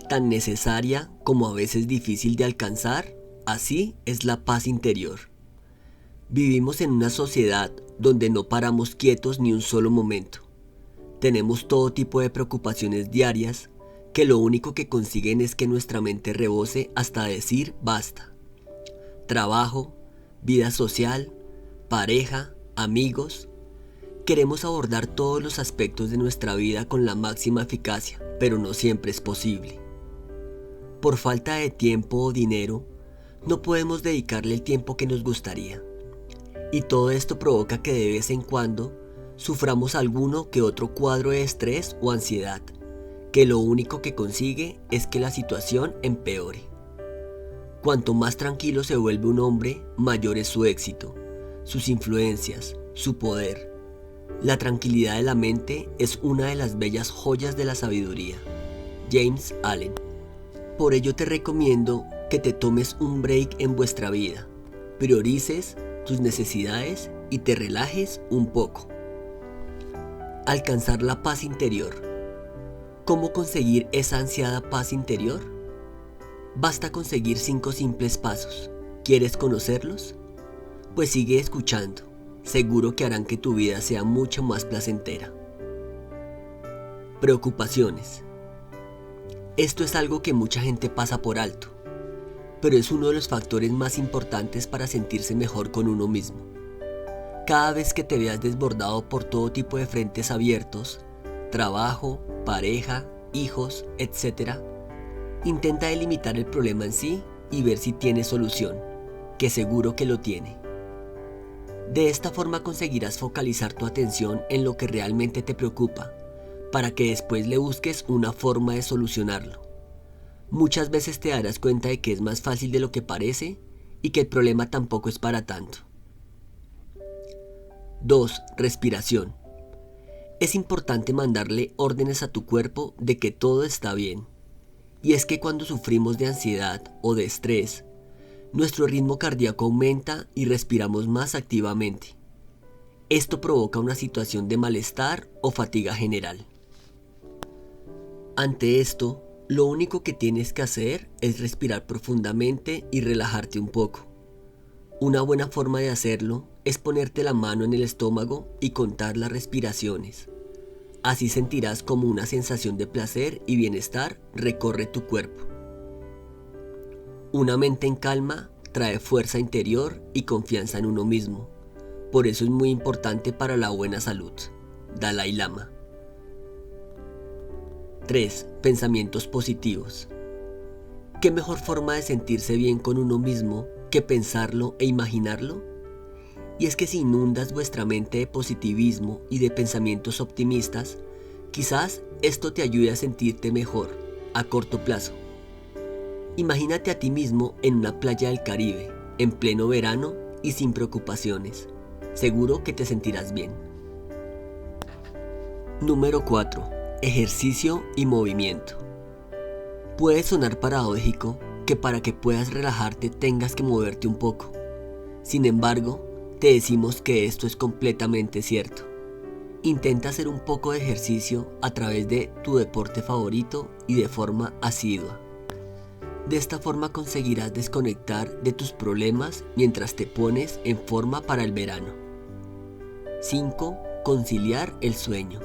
tan necesaria como a veces difícil de alcanzar, así es la paz interior. Vivimos en una sociedad donde no paramos quietos ni un solo momento. Tenemos todo tipo de preocupaciones diarias que lo único que consiguen es que nuestra mente rebose hasta decir basta. Trabajo, vida social, pareja, amigos. Queremos abordar todos los aspectos de nuestra vida con la máxima eficacia, pero no siempre es posible. Por falta de tiempo o dinero, no podemos dedicarle el tiempo que nos gustaría. Y todo esto provoca que de vez en cuando suframos alguno que otro cuadro de estrés o ansiedad, que lo único que consigue es que la situación empeore. Cuanto más tranquilo se vuelve un hombre, mayor es su éxito, sus influencias, su poder. La tranquilidad de la mente es una de las bellas joyas de la sabiduría. James Allen. Por ello te recomiendo que te tomes un break en vuestra vida, priorices tus necesidades y te relajes un poco. Alcanzar la paz interior. ¿Cómo conseguir esa ansiada paz interior? Basta conseguir 5 simples pasos. ¿Quieres conocerlos? Pues sigue escuchando. Seguro que harán que tu vida sea mucho más placentera. Preocupaciones. Esto es algo que mucha gente pasa por alto, pero es uno de los factores más importantes para sentirse mejor con uno mismo. Cada vez que te veas desbordado por todo tipo de frentes abiertos, trabajo, pareja, hijos, etc., intenta delimitar el problema en sí y ver si tiene solución, que seguro que lo tiene. De esta forma conseguirás focalizar tu atención en lo que realmente te preocupa, para que después le busques una forma de solucionarlo. Muchas veces te darás cuenta de que es más fácil de lo que parece y que el problema tampoco es para tanto. 2. Respiración. Es importante mandarle órdenes a tu cuerpo de que todo está bien. Y es que cuando sufrimos de ansiedad o de estrés, nuestro ritmo cardíaco aumenta y respiramos más activamente. Esto provoca una situación de malestar o fatiga general. Ante esto, lo único que tienes que hacer es respirar profundamente y relajarte un poco. Una buena forma de hacerlo es ponerte la mano en el estómago y contar las respiraciones. Así sentirás como una sensación de placer y bienestar recorre tu cuerpo. Una mente en calma trae fuerza interior y confianza en uno mismo. Por eso es muy importante para la buena salud. Dalai Lama. 3. Pensamientos positivos. ¿Qué mejor forma de sentirse bien con uno mismo que pensarlo e imaginarlo? Y es que si inundas vuestra mente de positivismo y de pensamientos optimistas, quizás esto te ayude a sentirte mejor a corto plazo. Imagínate a ti mismo en una playa del Caribe, en pleno verano y sin preocupaciones. Seguro que te sentirás bien. Número 4. Ejercicio y movimiento. Puede sonar paradójico que para que puedas relajarte tengas que moverte un poco. Sin embargo, te decimos que esto es completamente cierto. Intenta hacer un poco de ejercicio a través de tu deporte favorito y de forma asidua. De esta forma conseguirás desconectar de tus problemas mientras te pones en forma para el verano. 5. Conciliar el sueño.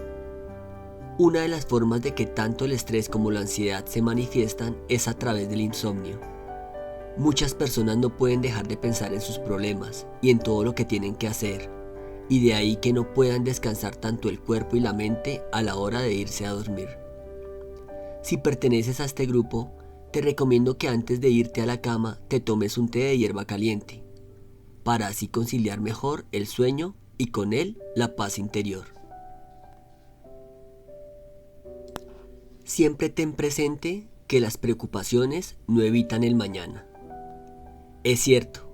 Una de las formas de que tanto el estrés como la ansiedad se manifiestan es a través del insomnio. Muchas personas no pueden dejar de pensar en sus problemas y en todo lo que tienen que hacer, y de ahí que no puedan descansar tanto el cuerpo y la mente a la hora de irse a dormir. Si perteneces a este grupo, te recomiendo que antes de irte a la cama te tomes un té de hierba caliente, para así conciliar mejor el sueño y con él la paz interior. Siempre ten presente que las preocupaciones no evitan el mañana. Es cierto,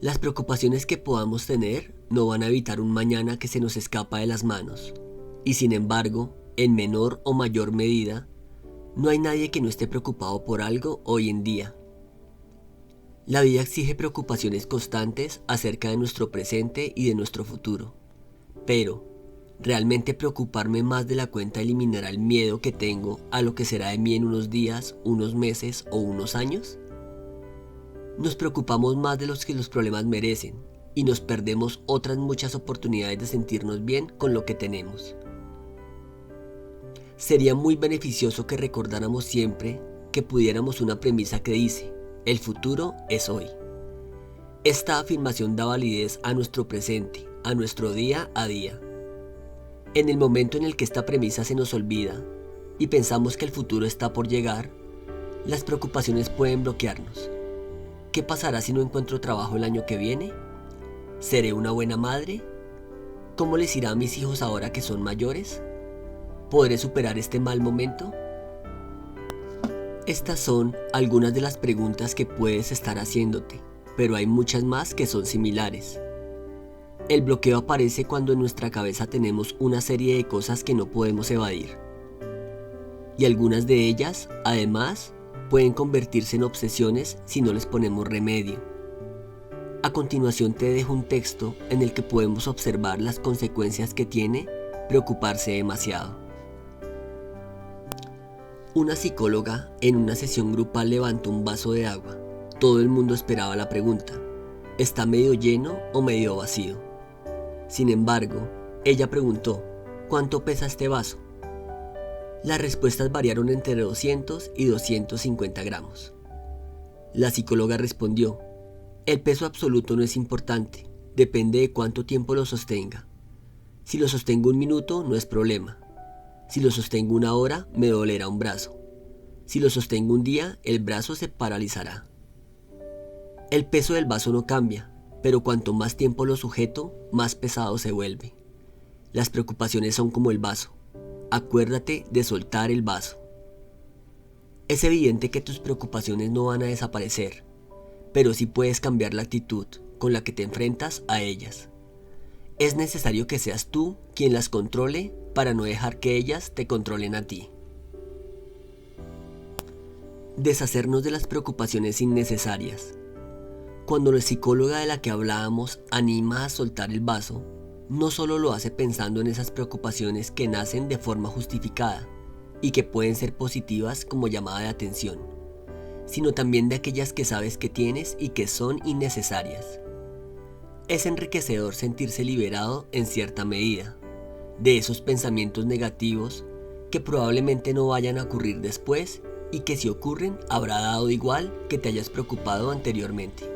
las preocupaciones que podamos tener no van a evitar un mañana que se nos escapa de las manos, y sin embargo, en menor o mayor medida, no hay nadie que no esté preocupado por algo hoy en día. La vida exige preocupaciones constantes acerca de nuestro presente y de nuestro futuro, pero ¿Realmente preocuparme más de la cuenta eliminará el miedo que tengo a lo que será de mí en unos días, unos meses o unos años? Nos preocupamos más de los que los problemas merecen y nos perdemos otras muchas oportunidades de sentirnos bien con lo que tenemos. Sería muy beneficioso que recordáramos siempre que pudiéramos una premisa que dice: el futuro es hoy. Esta afirmación da validez a nuestro presente, a nuestro día a día. En el momento en el que esta premisa se nos olvida y pensamos que el futuro está por llegar, las preocupaciones pueden bloquearnos. ¿Qué pasará si no encuentro trabajo el año que viene? ¿Seré una buena madre? ¿Cómo les irá a mis hijos ahora que son mayores? ¿Podré superar este mal momento? Estas son algunas de las preguntas que puedes estar haciéndote, pero hay muchas más que son similares. El bloqueo aparece cuando en nuestra cabeza tenemos una serie de cosas que no podemos evadir. Y algunas de ellas, además, pueden convertirse en obsesiones si no les ponemos remedio. A continuación te dejo un texto en el que podemos observar las consecuencias que tiene preocuparse demasiado. Una psicóloga en una sesión grupal levantó un vaso de agua. Todo el mundo esperaba la pregunta: ¿está medio lleno o medio vacío? Sin embargo, ella preguntó: ¿cuánto pesa este vaso? Las respuestas variaron entre 200 y 250 gramos. La psicóloga respondió: el peso absoluto no es importante, depende de cuánto tiempo lo sostenga. Si lo sostengo un minuto, no es problema. Si lo sostengo una hora, me dolerá un brazo. Si lo sostengo un día, el brazo se paralizará. El peso del vaso no cambia, pero cuanto más tiempo lo sujeto, más pesado se vuelve. Las preocupaciones son como el vaso. Acuérdate de soltar el vaso. Es evidente que tus preocupaciones no van a desaparecer, pero sí puedes cambiar la actitud con la que te enfrentas a ellas. Es necesario que seas tú quien las controle para no dejar que ellas te controlen a ti. Deshacernos de las preocupaciones innecesarias. Cuando la psicóloga de la que hablábamos anima a soltar el vaso, no solo lo hace pensando en esas preocupaciones que nacen de forma justificada y que pueden ser positivas como llamada de atención, sino también de aquellas que sabes que tienes y que son innecesarias. Es enriquecedor sentirse liberado en cierta medida de esos pensamientos negativos que probablemente no vayan a ocurrir después y que si ocurren habrá dado igual que te hayas preocupado anteriormente.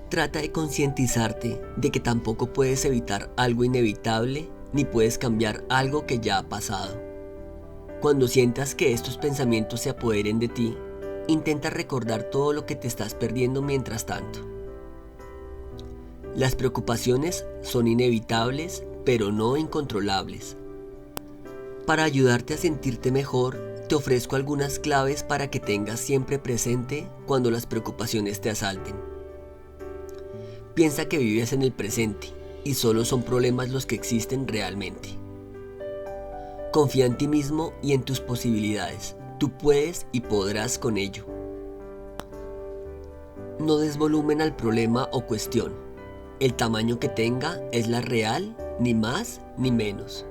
Trata de concientizarte de que tampoco puedes evitar algo inevitable ni puedes cambiar algo que ya ha pasado. Cuando sientas que estos pensamientos se apoderen de ti, intenta recordar todo lo que te estás perdiendo mientras tanto. Las preocupaciones son inevitables, pero no incontrolables. Para ayudarte a sentirte mejor, te ofrezco algunas claves para que tengas siempre presente cuando las preocupaciones te asalten. Piensa que vives en el presente y solo son problemas los que existen realmente. Confía en ti mismo y en tus posibilidades. Tú puedes y podrás con ello. No des volumen al problema o cuestión. El tamaño que tenga es la real, ni más ni menos.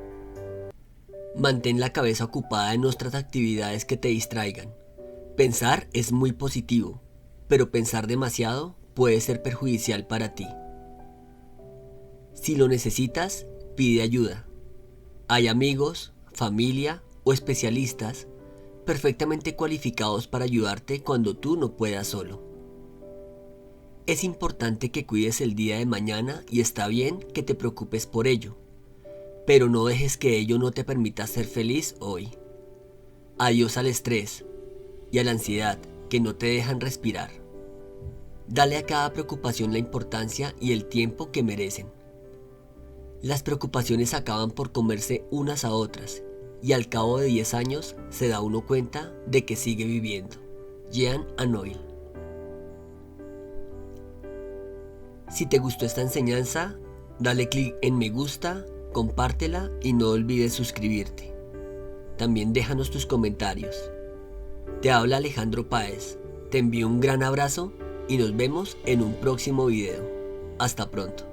Mantén la cabeza ocupada en otras actividades que te distraigan. Pensar es muy positivo, pero pensar demasiado puede ser perjudicial para ti. Si lo necesitas, pide ayuda. Hay amigos, familia o especialistas perfectamente cualificados para ayudarte cuando tú no puedas solo. Es importante que cuides el día de mañana y está bien que te preocupes por ello, pero no dejes que ello no te permita ser feliz hoy. Adiós al estrés y a la ansiedad que no te dejan respirar. Dale a cada preocupación la importancia y el tiempo que merecen. Las preocupaciones acaban por comerse unas a otras y al cabo de 10 años se da uno cuenta de que sigue viviendo. Jean Anouilh. Si te gustó esta enseñanza, dale clic en me gusta, compártela y no olvides suscribirte. También déjanos tus comentarios. Te habla Alejandro Páez. Te envío un gran abrazo y nos vemos en un próximo video. Hasta pronto.